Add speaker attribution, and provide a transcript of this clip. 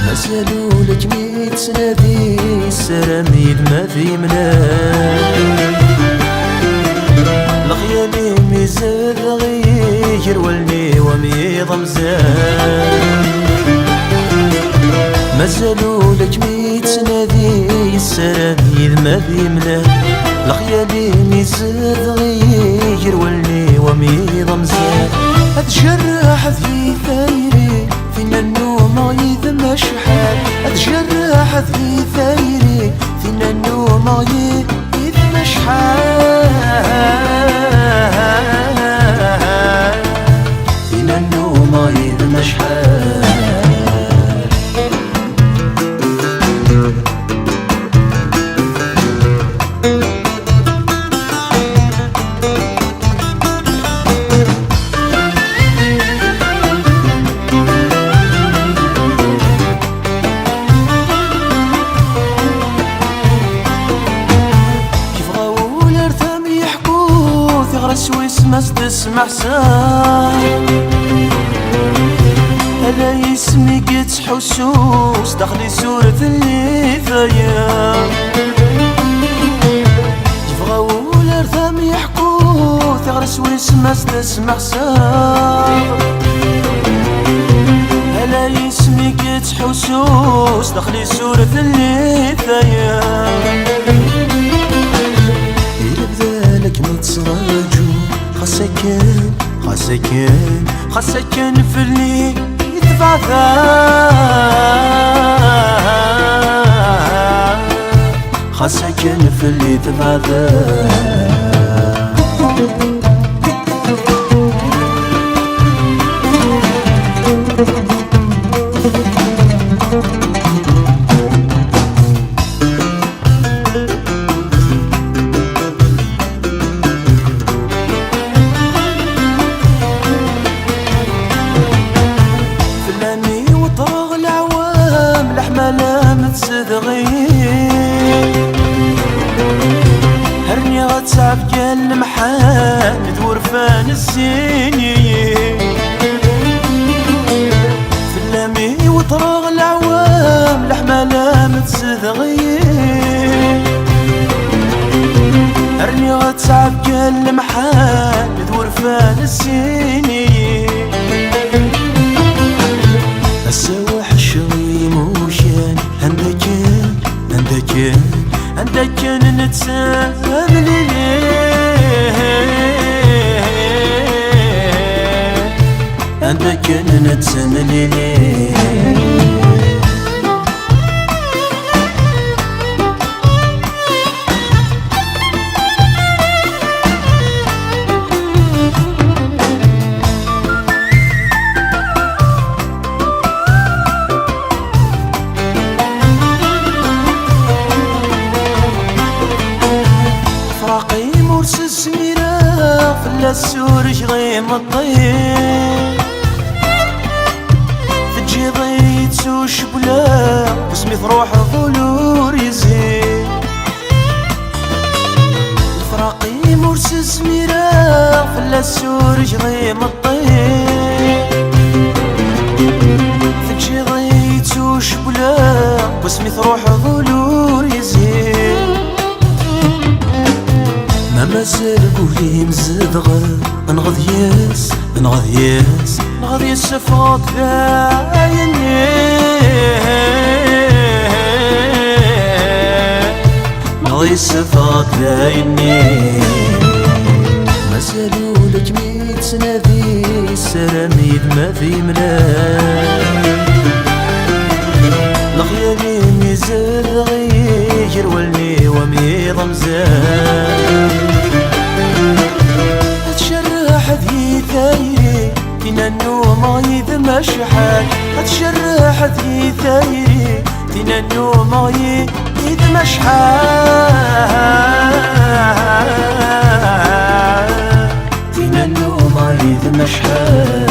Speaker 1: مازالولك ميت سنادي السراميد ما في منام لغيالي ميزال غير والني وميض مزال مازالولك ميت سنادي السراميد ما في منام لغيالي ميزال غير والني وميض مزال أتجرح في ثايري فينا النوم يذم شحال أتجرح في ثايري فينا النوم يذم شحال فينا النوم يذم شحال سويس ما تسمع سام هذا يسمي قد حسوس داخلي سورة اللي ثايا يبغاو الارثام يحكو ثغر سويس ما تسمع سام هذا يسمي قد حسوس داخلي سورة اللي ثايا خاصكن في اللي يتبعثا خاصكن في اللي يتبعثا هرني غتعب كان المحال ندور فان السيني في اللامي وطراغ العوام الحمالة متسدغي هرني غتعب كان المحال ندور فان السيني السواح الشغي موشان عندك نتسامل ليه عندك نتسامل ليه مرس السميرة فلا السور شغيم الطير تجي ضيت سوش بلا واسمي تروح ظلور يزيد الفراقي مرس السميرة فلا السور شغيم الطير تجي ضيت سوش بلا واسمي تروح ظلور يزيد مازال قولي مزاد غير نغض ياس فاض ذايني نغض ياس فاض ذايني مازالولك ميت سنادي السراميد ما في منام لغيالي ميزال غير والني وميض مزال أتشرح ذي ثايري فينا النوم يذم شحال أتشرح ذي ثايري فينا النوم يذم شحال فينا النوم يذم شحال